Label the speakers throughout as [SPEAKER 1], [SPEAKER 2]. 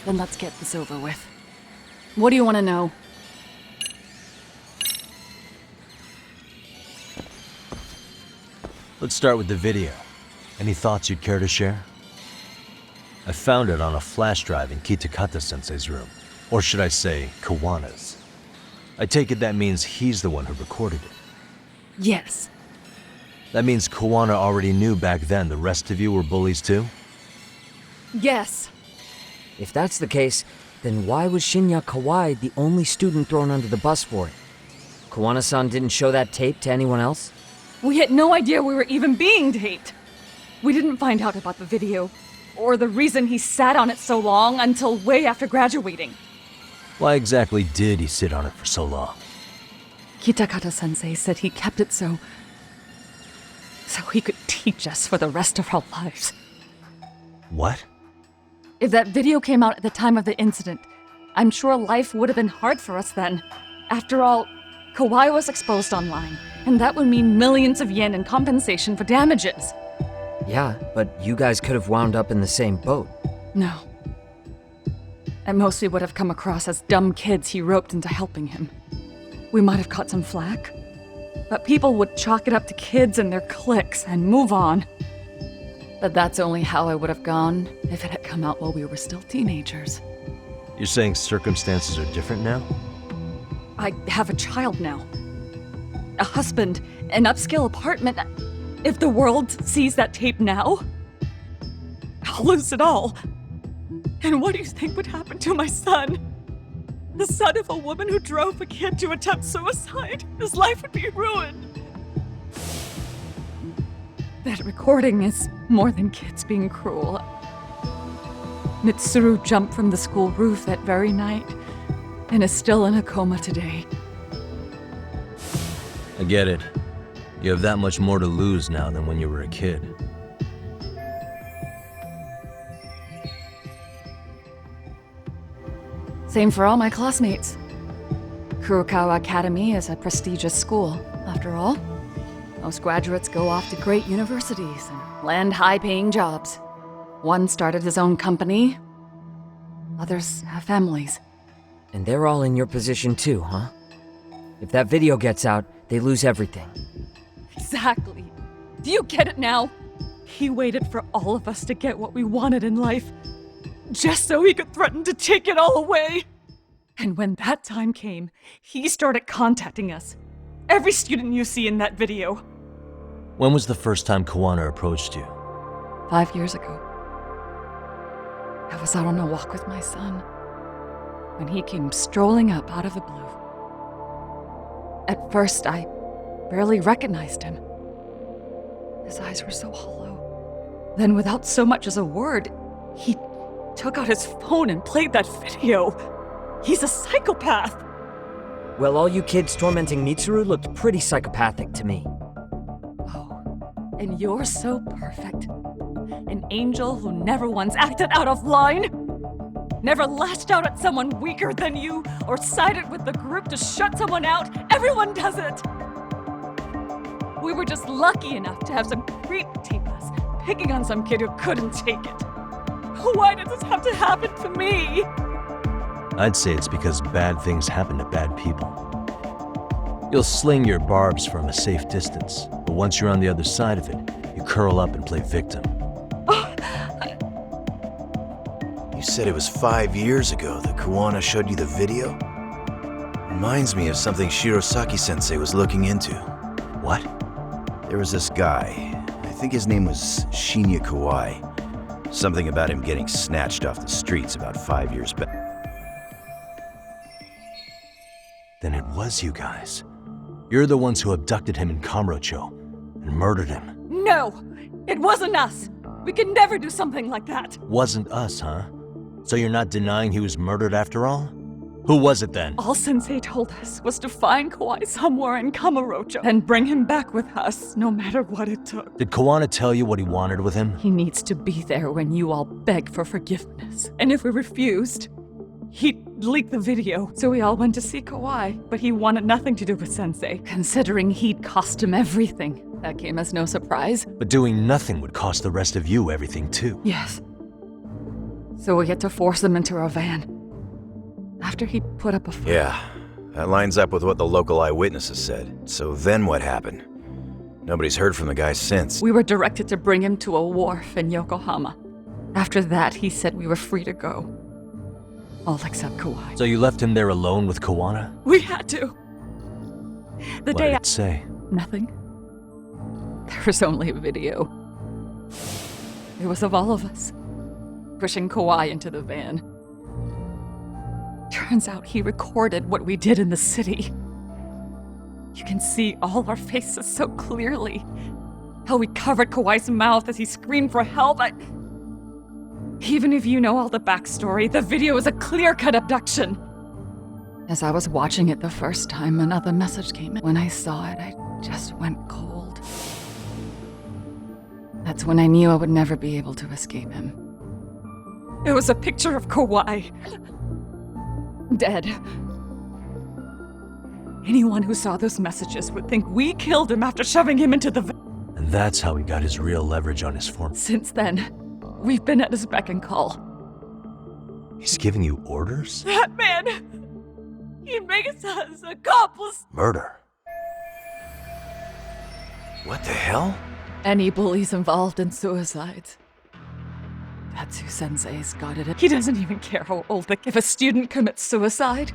[SPEAKER 1] Then let's get this over with. What do you want to know?
[SPEAKER 2] Let's start with the video. Any thoughts you'd care to share? I found it on a flash drive in Kitakata-sensei's room. Or should I say, Kawana's. I take it that means he's the one who recorded it.
[SPEAKER 1] Yes.
[SPEAKER 2] That means Kawana already knew back then the rest of you were bullies too?
[SPEAKER 1] Yes.
[SPEAKER 3] If that's the case, then why was Shinya Kawai the only student thrown under the bus for it? Kawana-san didn't show that tape to anyone else?
[SPEAKER 1] We had no idea we were even being taped. We didn't find out about the video, or the reason he sat on it so long until way after graduating.
[SPEAKER 2] Why exactly did he sit on it for so long?
[SPEAKER 1] Kitakata-sensei said he kept it so he could teach us for the rest of our lives.
[SPEAKER 2] What?
[SPEAKER 1] If that video came out at the time of the incident, I'm sure life would have been hard for us then. After all, Kawai was exposed online, and that would mean millions of yen in compensation for damages.
[SPEAKER 3] Yeah, but you guys could have wound up in the same boat.
[SPEAKER 1] No. At most, we would have come across as dumb kids he roped into helping him. We might have caught some flack, but people would chalk it up to kids and their cliques and move on. But that's only how I would have gone if it had come out while we were still teenagers.
[SPEAKER 2] You're saying circumstances are different now?
[SPEAKER 1] I have a child now. A husband, an upscale apartment. If the world sees that tape now, I'll lose it all. And what do you think would happen to my son? The son of a woman who drove a kid to attempt suicide. His life would be ruined. That recording is more than kids being cruel. Mitsuru jumped from the school roof that very night and is still in a coma today.
[SPEAKER 2] I get it. You have that much more to lose now than when you were a kid.
[SPEAKER 1] Same for all my classmates. Kurokawa Academy is a prestigious school, after all. Most graduates go off to great universities and land high-paying jobs. One started his own company. Others have families.
[SPEAKER 3] And they're all in your position too, huh? If that video gets out, they lose everything.
[SPEAKER 1] Exactly. Do you get it now? He waited for all of us to get what we wanted in life, just so he could threaten to take it all away. And when that time came, he started contacting us. Every student you see in that video.
[SPEAKER 2] When was the first time Kawana approached you?
[SPEAKER 1] 5 years ago. I was out on a walk with my son when he came strolling up out of the blue. At first, I barely recognized him. His eyes were so hollow. Then, without so much as a word, he took out his phone and played that video. He's a psychopath.
[SPEAKER 3] Well, all you kids tormenting Mitsuru looked pretty psychopathic to me.
[SPEAKER 1] Oh, and you're so perfect. An angel who never once acted out of line. Never lashed out at someone weaker than you, or sided with the group to shut someone out. Everyone does it. We were just lucky enough to have some creep tape us, picking on some kid who couldn't take it. Why did this have to happen to me?
[SPEAKER 2] I'd say it's because bad things happen to bad people. You'll sling your barbs from a safe distance, but once you're on the other side of it, you curl up and play victim.
[SPEAKER 4] You said it was 5 years ago that Kawana showed you the video? Reminds me of something Shirosaki-sensei was looking into.
[SPEAKER 2] What?
[SPEAKER 4] There was this guy, I think his name was Shinya Kawai. Something about him getting snatched off the streets about 5 years back.
[SPEAKER 2] Then it was you guys. You're the ones who abducted him in Kamurocho and murdered him.
[SPEAKER 1] No, it wasn't us. We could never do something like that.
[SPEAKER 2] Wasn't us, huh? So you're not denying he was murdered after all? Who was it then?
[SPEAKER 1] All Sensei told us was to find Kawai somewhere in Kamurocho and bring him back with us, no matter what it took.
[SPEAKER 2] Did Kawana tell you what he wanted with him?
[SPEAKER 1] He needs to be there when you all beg for forgiveness. And if we refused, he'd leak the video. So we all went to see Kawai, but he wanted nothing to do with Sensei, considering he'd cost him everything. That came as no surprise.
[SPEAKER 2] But doing nothing would cost the rest of you everything too.
[SPEAKER 1] Yes. So we had to force him into a van. After he put up a fight.
[SPEAKER 4] Yeah, that lines up with what the local eyewitnesses said. So then what happened? Nobody's heard from the guy since.
[SPEAKER 1] We were directed to bring him to a wharf in Yokohama. After that, he said we were free to go. All except Kawai.
[SPEAKER 2] So you left him there alone with Kawana?
[SPEAKER 1] We had to. The
[SPEAKER 2] What
[SPEAKER 1] day
[SPEAKER 2] did it say?
[SPEAKER 1] Nothing. There was only a video. It was of all of us, pushing Kawhi into the van. Turns out he recorded what we did in the city. You can see all our faces so clearly. How we covered Kawhi's mouth as he screamed for help. Even if you know all the backstory, the video is a clear-cut abduction. As I was watching it the first time, another message came in. When I saw it, I just went cold. That's when I knew I would never be able to escape him. It was a picture of Kawhi. Dead. Anyone who saw those messages would think we killed him after shoving him into the van.
[SPEAKER 2] And that's how he got his real leverage on his form.
[SPEAKER 1] Since then, we've been at his beck and call.
[SPEAKER 2] He's giving you orders?
[SPEAKER 1] That man! He makes us accomplice.
[SPEAKER 2] Murder.
[SPEAKER 4] What the hell?
[SPEAKER 1] Any bullies involved in suicides. Tatsu Sensei's got it. He doesn't even care how old they if a student commits suicide.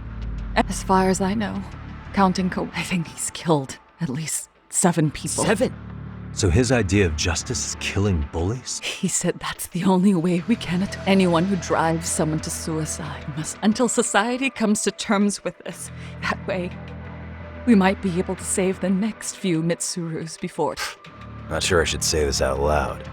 [SPEAKER 1] As far as I know, counting I think he's killed at least 7 people.
[SPEAKER 3] 7?
[SPEAKER 2] So his idea of justice is killing bullies?
[SPEAKER 1] He said that's the only way we can anyone who drives someone to suicide must, until society comes to terms with this. That way, we might be able to save the next few Mitsurus before.
[SPEAKER 4] Not sure I should say this out loud,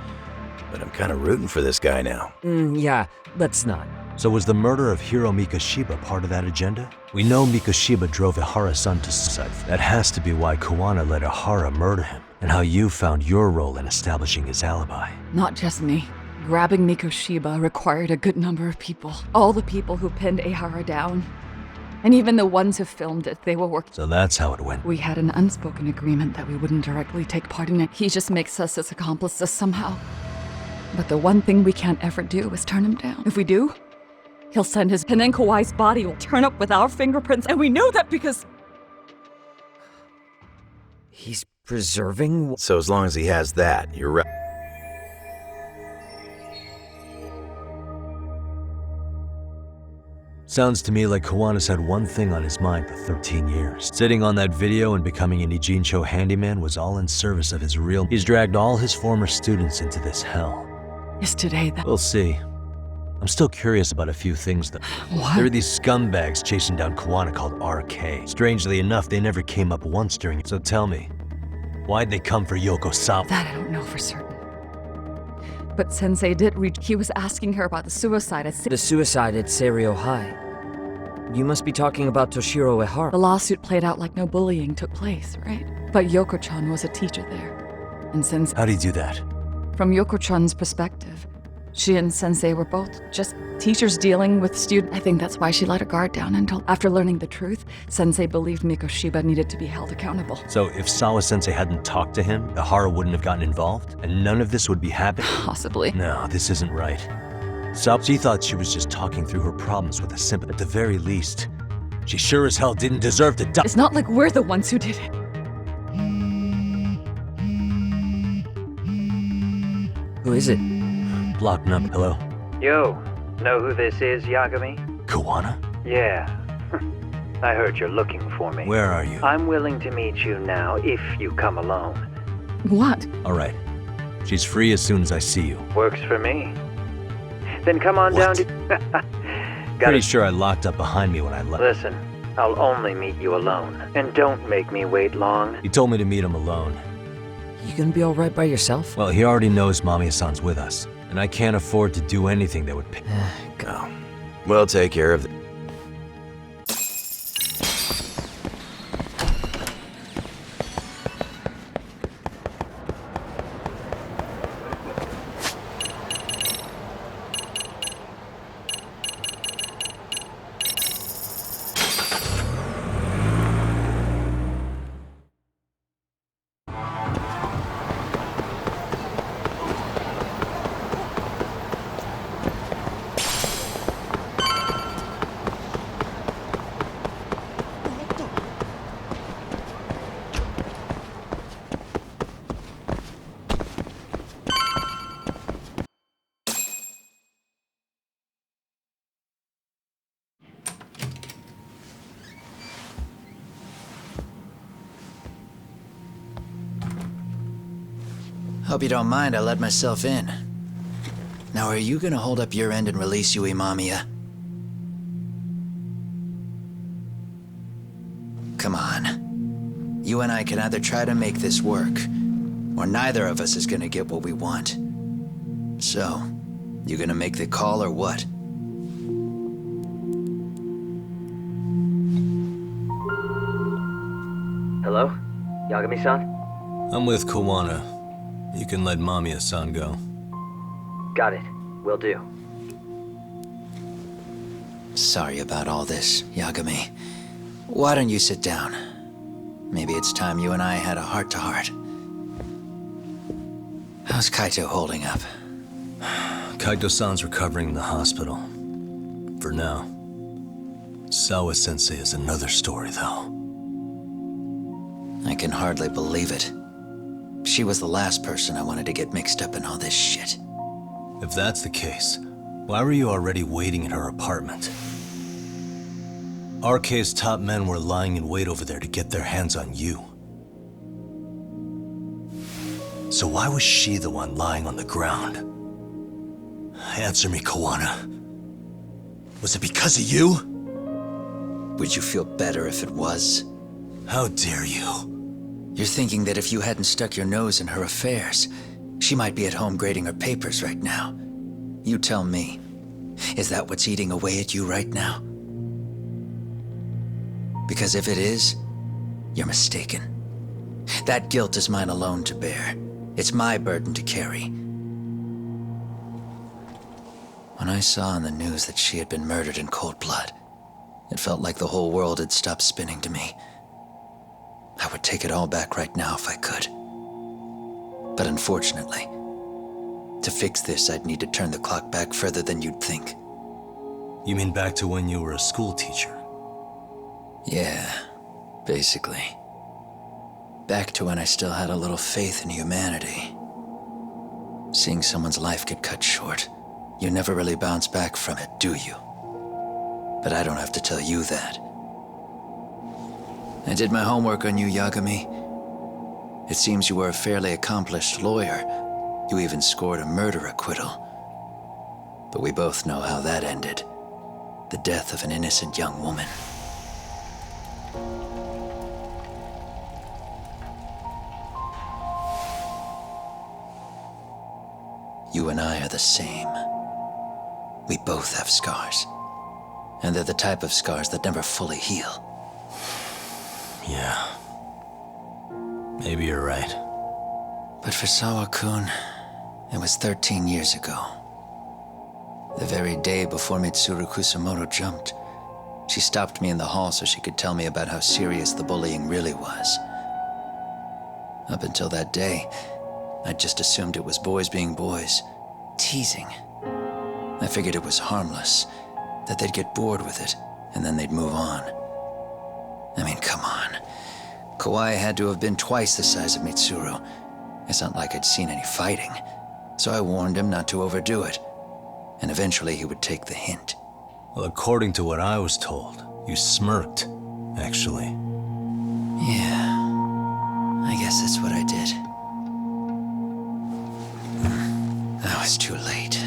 [SPEAKER 4] but I'm kind of rooting for this guy now.
[SPEAKER 3] Yeah, let's not.
[SPEAKER 2] So was the murder of Hiro Mikoshiba part of that agenda? We know Mikoshiba drove Ihara-san to suicide. That has to be why Kawana let Ihara murder him, and how you found your role in establishing his alibi.
[SPEAKER 1] Not just me. Grabbing Mikoshiba required a good number of people. All the people who pinned Ihara down. And even the ones who filmed it, they were working.
[SPEAKER 2] So that's how it went.
[SPEAKER 1] We had an unspoken agreement that we wouldn't directly take part in it. He just makes us his accomplices somehow. But the one thing we can't ever do is turn him down. If we do, he'll send his... And then Kawhi's body will turn up with our fingerprints, and we know that because...
[SPEAKER 3] He's preserving...
[SPEAKER 4] So as long as he has that, you're right.
[SPEAKER 2] Sounds to me like Kawana's had one thing on his mind for 13 years. Sitting on that video and becoming an Ijincho handyman was all in service of his real... He's dragged all his former students into this hell.
[SPEAKER 1] Is today that...
[SPEAKER 2] We'll see. I'm still curious about a few things though.
[SPEAKER 1] What?
[SPEAKER 2] There are these scumbags chasing down Kawana called RK. Strangely enough, they never came up once during it. So tell me, why'd they come for Yokosawa?
[SPEAKER 1] That I don't know for certain. But Sensei did reach... He was asking her about the suicide at...
[SPEAKER 3] The suicide at Seiryo High. You must be talking about Toshiro Ehara.
[SPEAKER 1] The lawsuit played out like no bullying took place, right? But Yoko-chan was a teacher there. And since...
[SPEAKER 2] How'd he do that?
[SPEAKER 1] From Yoko-chan's perspective, she and Sensei were both just teachers dealing with students. I think that's why she let her guard down until after learning the truth, Sensei believed Mikoshiba needed to be held accountable.
[SPEAKER 2] So if Sawa-sensei hadn't talked to him, Ihara wouldn't have gotten involved? And none of this would be happening?
[SPEAKER 1] Possibly.
[SPEAKER 2] No, this isn't right. She thought she was just talking through her problems with a sympathy. At the very least, she sure as hell didn't deserve to die.
[SPEAKER 1] It's not like we're the ones who did it.
[SPEAKER 3] Who is it?
[SPEAKER 2] Block number. Hello?
[SPEAKER 5] Yo, know who this is, Yagami?
[SPEAKER 2] Kawana?
[SPEAKER 5] Yeah. I heard you're looking for me.
[SPEAKER 2] Where are you?
[SPEAKER 5] I'm willing to meet you now if you come alone.
[SPEAKER 1] What?
[SPEAKER 2] All right. She's free as soon as I see you.
[SPEAKER 5] Works for me. Then come on
[SPEAKER 2] What?
[SPEAKER 5] down to...
[SPEAKER 2] Pretty sure I locked up behind me when I left.
[SPEAKER 5] Listen, I'll only meet you alone. And don't make me wait long.
[SPEAKER 2] He told me to meet him alone.
[SPEAKER 3] You gonna be alright by yourself?
[SPEAKER 2] Well, he already knows Mamiya-san's with us. And I can't afford to do anything that would pick.
[SPEAKER 4] Go. We'll take care of it.
[SPEAKER 6] Hope you don't mind I let myself in. Now, are you gonna hold up your end and release Yui Mamiya? Come on. You and I can either try to make this work, or neither of us is gonna get what we want. So, you gonna make the call or what?
[SPEAKER 3] Hello? Yagami-san?
[SPEAKER 2] I'm with Kawana. You can let Mamiya-san go.
[SPEAKER 3] Got it. Will do.
[SPEAKER 6] Sorry about all this, Yagami. Why don't you sit down? Maybe it's time you and I had a heart-to-heart. How's Kaito holding up?
[SPEAKER 2] Kaito-san's recovering in the hospital. For now. Sawa-sensei is another story, though.
[SPEAKER 6] I can hardly believe it. She was the last person I wanted to get mixed up in all this shit.
[SPEAKER 2] If that's the case, why were you already waiting in her apartment? RK's top men were lying in wait over there to get their hands on you. So why was she the one lying on the ground? Answer me, Kawana. Was it because of you?
[SPEAKER 6] Would you feel better if it was?
[SPEAKER 2] How dare you?
[SPEAKER 6] You're thinking that if you hadn't stuck your nose in her affairs, she might be at home grading her papers right now. You tell me, is that what's eating away at you right now? Because if it is, you're mistaken. That guilt is mine alone to bear. It's my burden to carry. When I saw on the news that she had been murdered in cold blood, it felt like the whole world had stopped spinning to me. I would take it all back right now if I could. But unfortunately, to fix this, I'd need to turn the clock back further than you'd think.
[SPEAKER 2] You mean back to when you were a school teacher?
[SPEAKER 6] Yeah, basically. Back to when I still had a little faith in humanity. Seeing someone's life get cut short, you never really bounce back from it, do you? But I don't have to tell you that. I did my homework on you, Yagami. It seems you were a fairly accomplished lawyer. You even scored a murder acquittal. But we both know how that ended. The death of an innocent young woman. You and I are the same. We both have scars. And they're the type of scars that never fully heal.
[SPEAKER 2] Yeah. Maybe you're right.
[SPEAKER 6] But for Sawa-kun, it was 13 years ago. The very day before Mitsuru Kusamoto jumped, she stopped me in the hall so she could tell me about how serious the bullying really was. Up until that day, I'd just assumed it was boys being boys, teasing. I figured it was harmless, that they'd get bored with it, and then they'd move on. I mean, come on. Kawai had to have been twice the size of Mitsuru. It's not like I'd seen any fighting. So I warned him not to overdo it. And eventually he would take the hint.
[SPEAKER 2] Well, according to what I was told, you smirked, actually.
[SPEAKER 6] Yeah, I guess that's what I did. I was too late.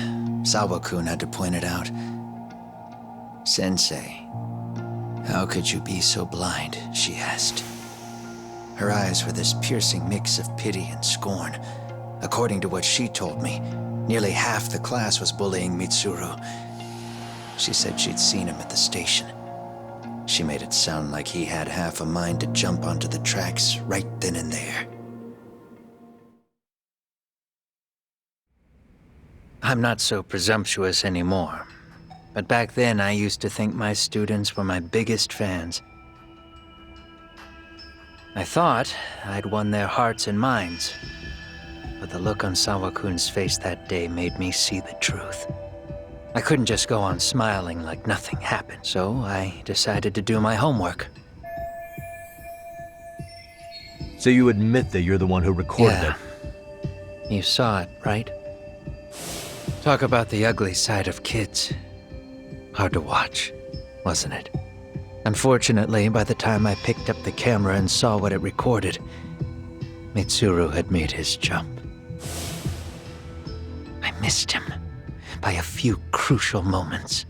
[SPEAKER 6] Sawa-kun had to point it out. Sensei, how could you be so blind, she asked. Her eyes were this piercing mix of pity and scorn. According to what she told me, nearly half the class was bullying Mitsuru. She said she'd seen him at the station. She made it sound like he had half a mind to jump onto the tracks right then and there. I'm not so presumptuous anymore. But back then, I used to think my students were my biggest fans. I thought I'd won their hearts and minds. But the look on Sawa-kun's face that day made me see the truth. I couldn't just go on smiling like nothing happened, so I decided to do my homework.
[SPEAKER 2] So you admit that you're the one who recorded it?
[SPEAKER 6] You saw it, right? Talk about the ugly side of kids. Hard to watch, wasn't it? Unfortunately, by the time I picked up the camera and saw what it recorded, Mitsuru had made his jump. missed him by a few crucial moments.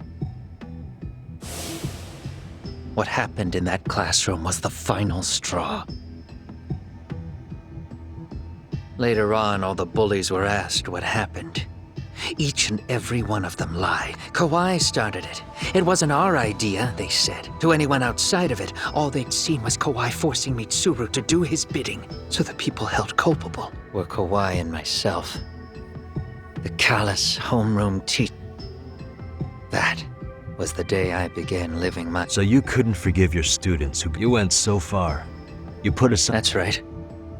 [SPEAKER 6] What happened in that classroom was the final straw. Later on, all the bullies were asked what happened. Each and every one of them lied. Kawai started it. It wasn't our idea, they said. To anyone outside of it, all they'd seen was Kawai forcing Mitsuru to do his bidding, so the people held culpable were Kawai and myself. The callous homeroom teacher. That was the day I began living my...
[SPEAKER 2] So you couldn't forgive your students who... You went so far. You put aside...
[SPEAKER 6] That's right.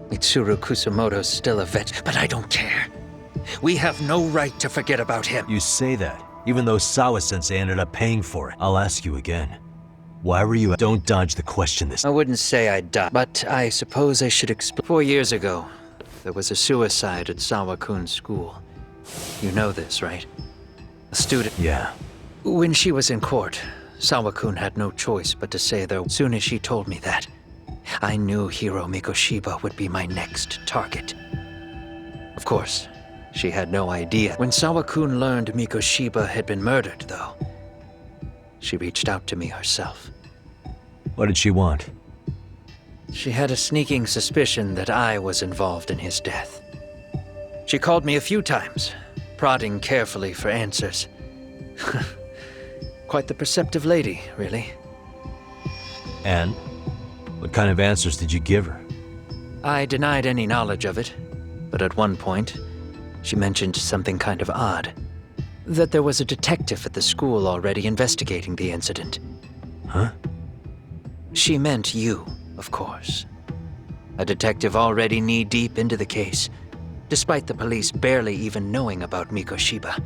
[SPEAKER 6] Mitsuru Kusamoto's still a vet, but I don't care. We have no right to forget about him.
[SPEAKER 2] You say that, even though Sawa-sensei ended up paying for it. I'll ask you again. Why were you... Don't dodge the question this...
[SPEAKER 6] I wouldn't say I died, but I suppose I should explain. 4 years ago, there was a suicide at Sawa-kun's school. You know this, right? A student...
[SPEAKER 2] Yeah.
[SPEAKER 6] When she was in court, Sawa-kun had no choice but to say, though, as soon as she told me that, I knew Hiro Mikoshiba would be my next target. Of course, she had no idea. When Sawa-kun learned Mikoshiba had been murdered, though, she reached out to me herself.
[SPEAKER 2] What did she want?
[SPEAKER 6] She had a sneaking suspicion that I was involved in his death. She called me a few times, prodding carefully for answers. Quite the perceptive lady, really.
[SPEAKER 2] And? What kind of answers did you give her?
[SPEAKER 6] I denied any knowledge of it, but at one point, she mentioned something kind of odd. That there was a detective at the school already investigating the incident.
[SPEAKER 2] Huh?
[SPEAKER 6] She meant you, of course. A detective already knee-deep into the case, despite the police barely even knowing about Mikoshiba.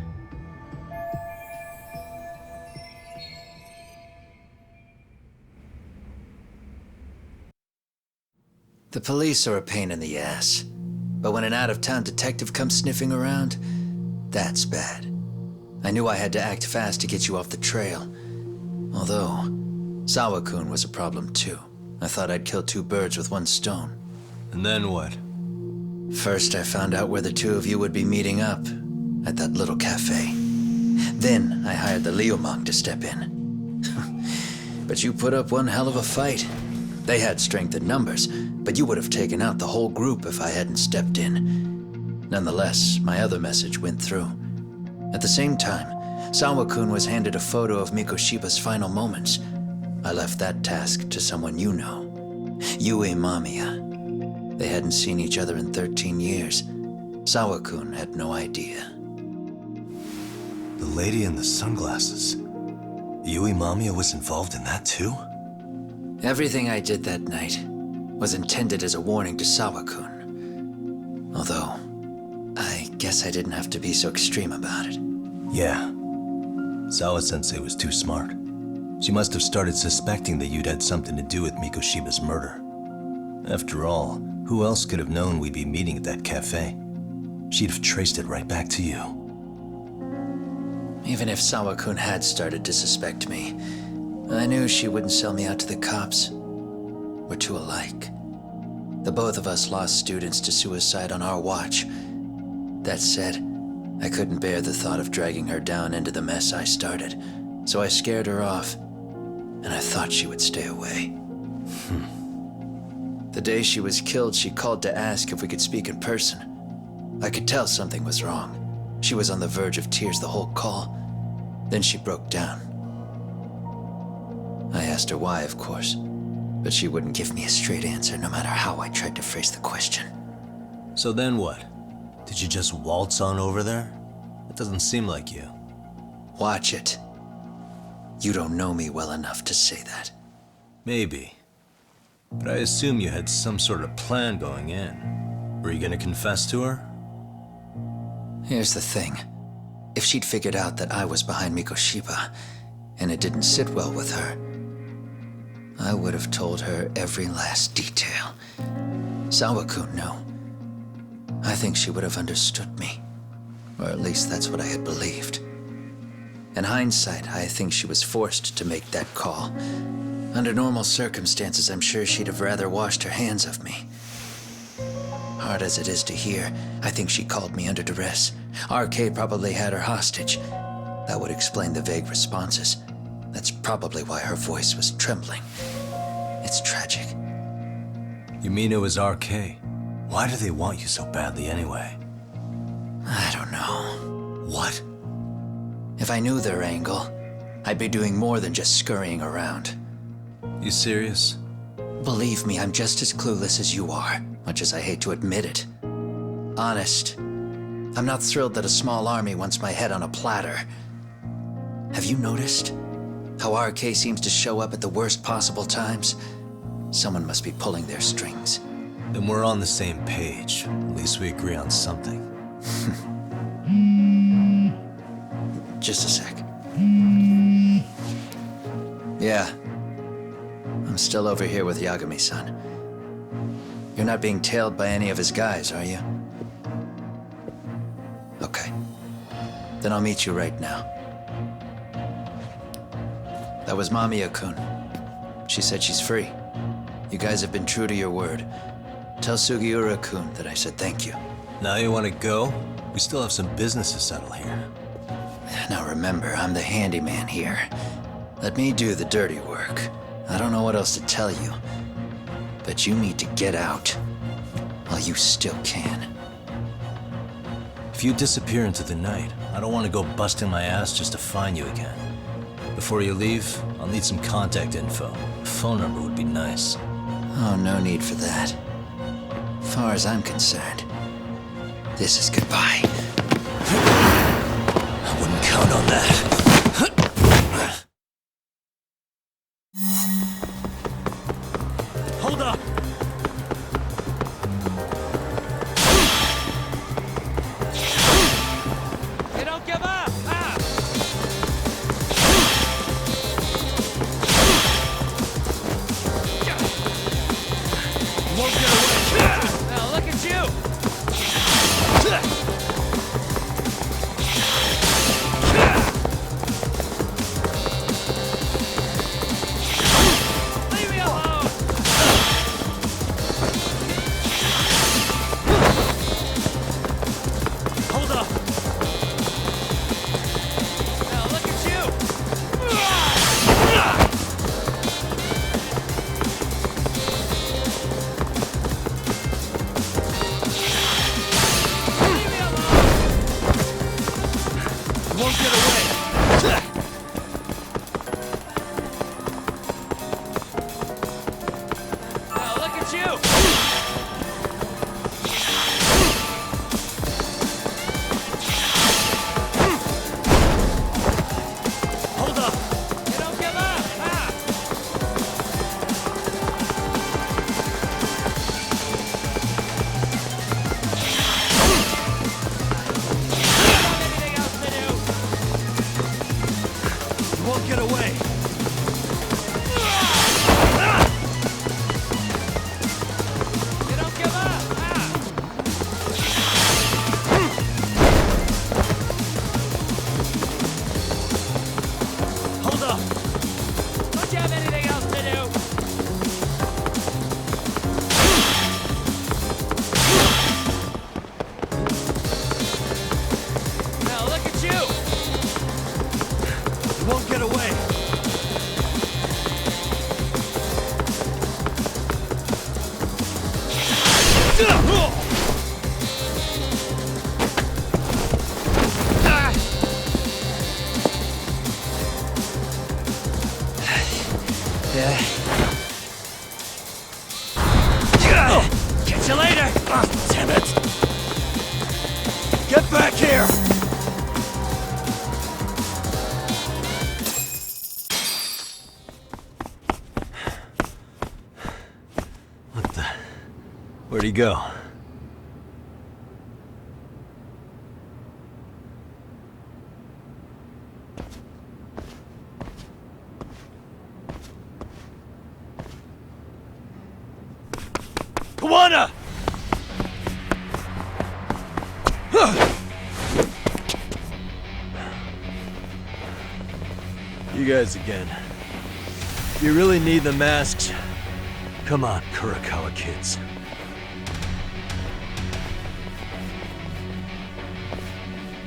[SPEAKER 6] The police are a pain in the ass, but when an out-of-town detective comes sniffing around, that's bad. I knew I had to act fast to get you off the trail. Although, Sawa-kun was a problem too. I thought I'd kill 2 birds with 1 stone.
[SPEAKER 2] And then what?
[SPEAKER 6] First, I found out where the 2 of you would be meeting up, at that little cafe. Then, I hired the Leomong to step in. But you put up one hell of a fight. They had strength in numbers, but you would have taken out the whole group if I hadn't stepped in. Nonetheless, my other message went through. At the same time, Sawa-kun was handed a photo of Mikoshiba's final moments. I left that task to someone you know. Yue Mamiya. They hadn't seen each other in 13 years. Sawa-kun had no idea.
[SPEAKER 4] The lady in the sunglasses. Yui Mamiya was involved in that too?
[SPEAKER 6] Everything I did that night was intended as a warning to Sawa-kun. Although, I guess I didn't have to be so extreme about it.
[SPEAKER 4] Yeah. Sawa-sensei was too smart. She must have started suspecting that you'd had something to do with Mikoshiba's murder. After all, who else could have known we'd be meeting at that cafe? She'd have traced it right back to you.
[SPEAKER 6] Even if Sawa-kun had started to suspect me, I knew she wouldn't sell me out to the cops. We're too alike. The both of us lost students to suicide on our watch. That said, I couldn't bear the thought of dragging her down into the mess I started, so I scared her off, and I thought she would stay away. The day she was killed, she called to ask if we could speak in person. I could tell something was wrong. She was on the verge of tears the whole call. Then she broke down. I asked her why, of course, but she wouldn't give me a straight answer no matter how I tried to phrase the question.
[SPEAKER 2] So then what? Did you just waltz on over there? It doesn't seem like you.
[SPEAKER 6] Watch it. You don't know me well enough to say that.
[SPEAKER 2] Maybe. But I assume you had some sort of plan going in. Were you gonna confess to her?
[SPEAKER 6] Here's the thing. If she'd figured out that I was behind Mikoshiba, and it didn't sit well with her, I would have told her every last detail. Sawa-kun knew. I think she would have understood me. Or at least that's what I had believed. In hindsight, I think she was forced to make that call. Under normal circumstances, I'm sure she'd have rather washed her hands of me. Hard as it is to hear, I think she called me under duress, RK probably had her hostage. That would explain the vague responses. That's probably why her voice was trembling. It's tragic.
[SPEAKER 4] You mean it was RK? Why do they want you so badly anyway?
[SPEAKER 6] I don't know.
[SPEAKER 4] What?
[SPEAKER 6] If I knew their angle, I'd be doing more than just scurrying around.
[SPEAKER 4] You serious?
[SPEAKER 6] Believe me, I'm just as clueless as you are, much as I hate to admit it. Honest, I'm not thrilled that a small army wants my head on a platter. Have you noticed how RK seems to show up at the worst possible times? Someone must be pulling their strings.
[SPEAKER 4] Then we're on the same page. At least we agree on something.
[SPEAKER 6] Just a sec. Yeah. I'm still over here with Yagami-san. You're not being tailed by any of his guys, are you? Okay. Then I'll meet you right now. That was Mamiya-kun. She said she's free. You guys have been true to your word. Tell Sugiura-kun that I said thank you.
[SPEAKER 4] Now you want to go? We still have some business to settle here.
[SPEAKER 6] Now remember, I'm the handyman here. Let me do the dirty work. I don't know what else to tell you, but you need to get out while you still can.
[SPEAKER 4] If you disappear into the night, I don't want to go busting my ass just to find you again. Before you leave, I'll need some contact info. A phone number would be nice.
[SPEAKER 6] Oh, no need for that. As far as I'm concerned, this is goodbye.
[SPEAKER 4] I wouldn't count on that.
[SPEAKER 2] Hold up!
[SPEAKER 7] You don't give up! Ah!
[SPEAKER 2] You won't get away!
[SPEAKER 7] Now look at you! Leave me alone!
[SPEAKER 2] Hold up!
[SPEAKER 7] Now look at you! Leave me alone!
[SPEAKER 2] You won't get away!
[SPEAKER 7] Now look at you!
[SPEAKER 2] Hold up!
[SPEAKER 7] You don't give up! Ah! Anything else to do?
[SPEAKER 2] You won't get away!
[SPEAKER 7] You don't give up! Ah!
[SPEAKER 2] Hold up!
[SPEAKER 7] Don't you have anything else to do? Now look at you!
[SPEAKER 2] You won't get away!
[SPEAKER 6] Yeah.
[SPEAKER 2] Catch you later! Damn it! Get back here! What the? Where'd he go? Kawana! You guys again. You really need the masks? Come on, Kurakawa kids.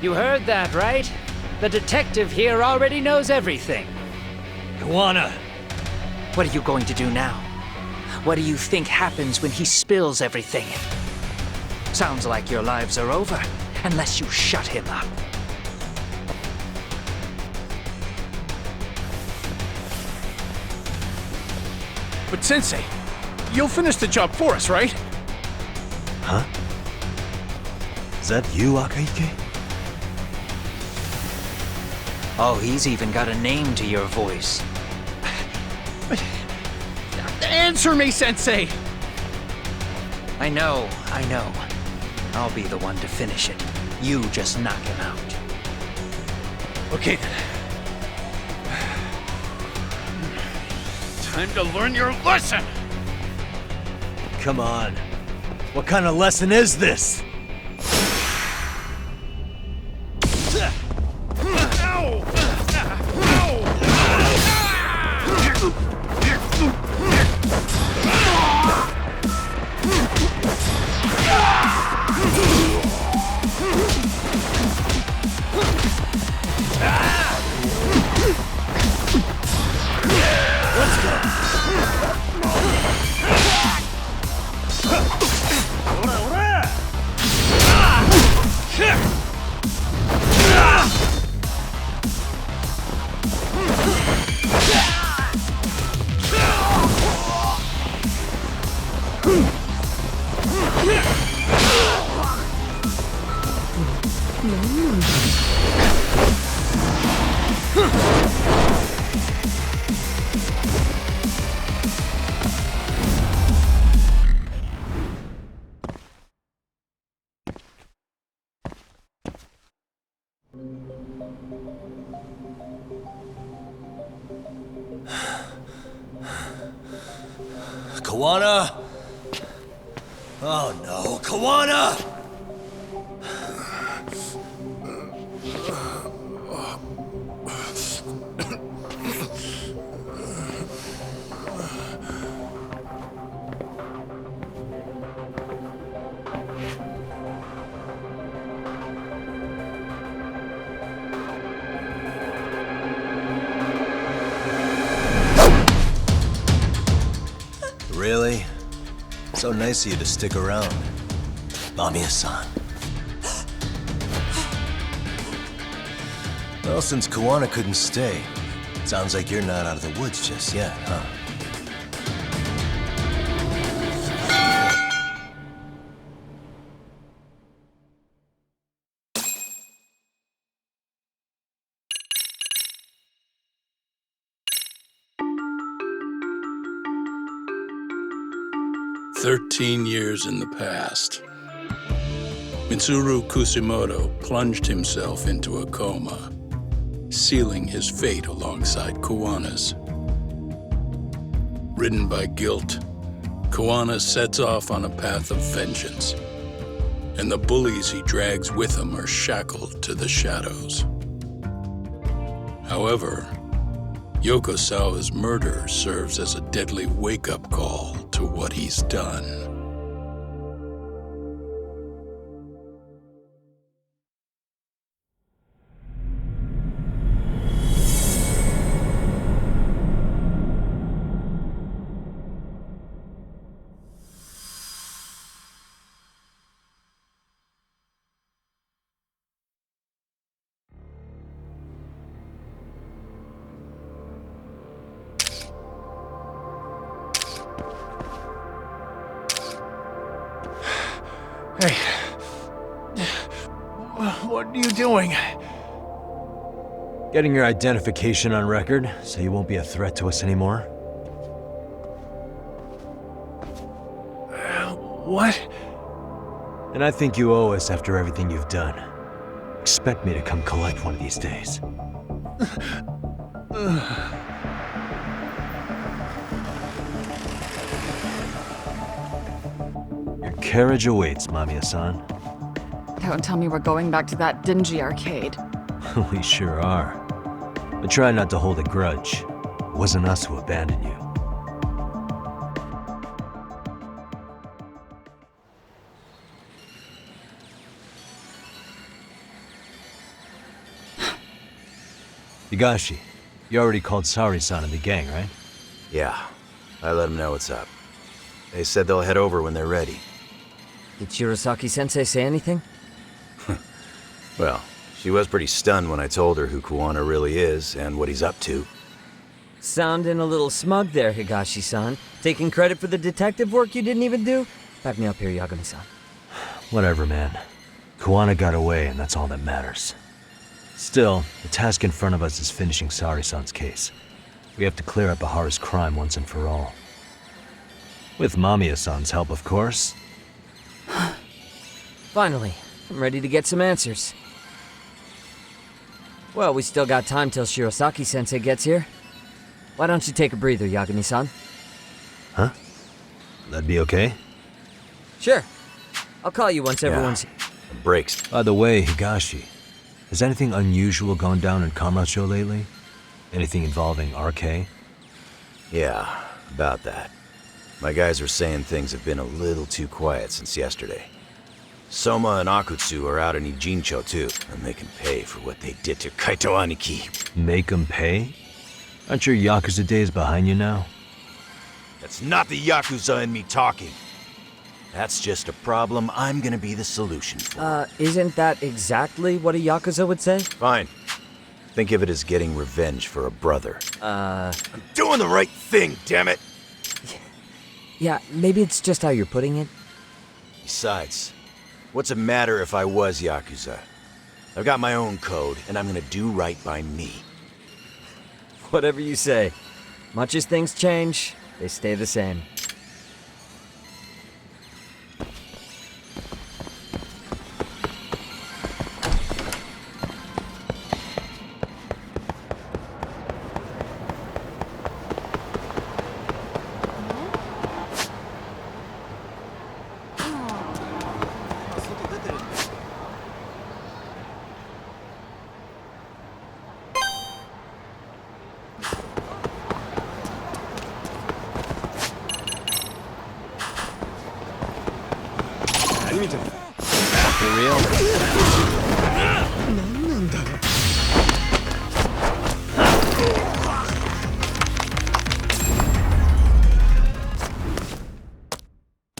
[SPEAKER 7] You heard that, right? The detective here already knows everything.
[SPEAKER 2] Kawana!
[SPEAKER 7] What are you going to do now? What do you think happens when he spills everything? Sounds like your lives are over, unless you shut him up.
[SPEAKER 8] But Sensei, you'll finish the job for us, right?
[SPEAKER 2] Huh? Is that you, Akaike?
[SPEAKER 7] Oh, he's even got a name to your voice.
[SPEAKER 8] Answer me, Sensei!
[SPEAKER 7] I know. I'll be the one to finish it. You just knock him out.
[SPEAKER 8] Okay then. Time to learn your lesson!
[SPEAKER 2] Come on. What kind of lesson is this?
[SPEAKER 4] Kawana? Oh no, Kawana! Really? So nice of you to stick around. Mamiya-san. Well, since Kawana couldn't stay, sounds like you're not out of the woods just yet, huh?
[SPEAKER 9] "13 years in the past. Mitsuru Kusimoto plunged himself into a coma, sealing his fate alongside Kawana's. Ridden by guilt, Kawana sets off on a path of vengeance, and the bullies he drags with him are shackled to the shadows. However, Yokosawa's murder serves as a deadly wake-up call to what he's done.
[SPEAKER 8] Hey. What are you doing?
[SPEAKER 2] Getting your identification on record, so you won't be a threat to us anymore?
[SPEAKER 8] What?
[SPEAKER 2] And I think you owe us after everything you've done. Expect me to come collect one of these days. Your carriage awaits, Mamiya-san.
[SPEAKER 1] Don't tell me we're going back to that dingy arcade.
[SPEAKER 2] We sure are. But try not to hold a grudge. It wasn't us who abandoned you. Higashi, you already called Sari-san and the gang, right?
[SPEAKER 10] Yeah, I let them know what's up. They said they'll head over when they're ready.
[SPEAKER 3] Did Shirosaki-sensei say anything?
[SPEAKER 10] Well, she was pretty stunned when I told her who Kuwana really is and what he's up to.
[SPEAKER 3] Sounding a little smug there, Higashi-san. Taking credit for the detective work you didn't even do? Back me up here, Yagami-san.
[SPEAKER 2] Whatever, man. Kuwana got away, and that's all that matters. Still, the task in front of us is finishing Sari-san's case. We have to clear up Ahara's crime once and for all. With Mamiya-san's help, of course.
[SPEAKER 3] Finally, I'm ready to get some answers. Well, we still got time till Shirosaki-sensei gets here. Why don't you take a breather, Yagami-san?
[SPEAKER 2] Huh? That'd be okay?
[SPEAKER 3] Sure. I'll call you once everyone's...
[SPEAKER 10] The brakes.
[SPEAKER 2] By the way, Higashi, has anything unusual gone down in Kamurocho lately? Anything involving RK?
[SPEAKER 10] Yeah, about that. My guys are saying things have been a little too quiet since yesterday. Soma and Akutsu are out in Ijincho too, and they can pay for what they did to Kaito Aniki.
[SPEAKER 2] Make 'em pay? Aren't your Yakuza days behind you now?
[SPEAKER 10] That's not the Yakuza in me talking. That's just a problem I'm gonna be the solution for.
[SPEAKER 3] Isn't that exactly what a Yakuza would say?
[SPEAKER 10] Fine. Think of it as getting revenge for a brother. I'm doing the right thing, damn it!
[SPEAKER 3] Yeah, maybe it's just how you're putting it.
[SPEAKER 10] Besides, what's it matter if I was Yakuza? I've got my own code, and I'm gonna do right by me.
[SPEAKER 3] Whatever you say. Much as things change, they stay the same.
[SPEAKER 2] For real?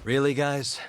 [SPEAKER 2] Really, guys?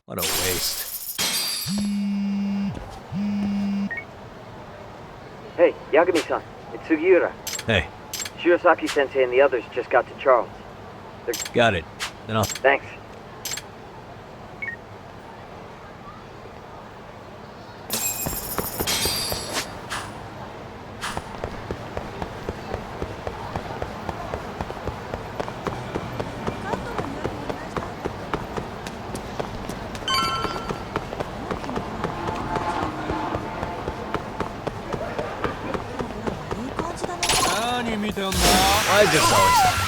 [SPEAKER 2] What a waste.
[SPEAKER 3] Hey, Yagami-san, it's Sugiura.
[SPEAKER 2] Hey,
[SPEAKER 3] Shirosaki-sensei and the others just got to Charles.
[SPEAKER 2] got it. Then I'll...
[SPEAKER 3] Thanks.
[SPEAKER 2] Why is this always...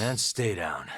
[SPEAKER 2] And stay down.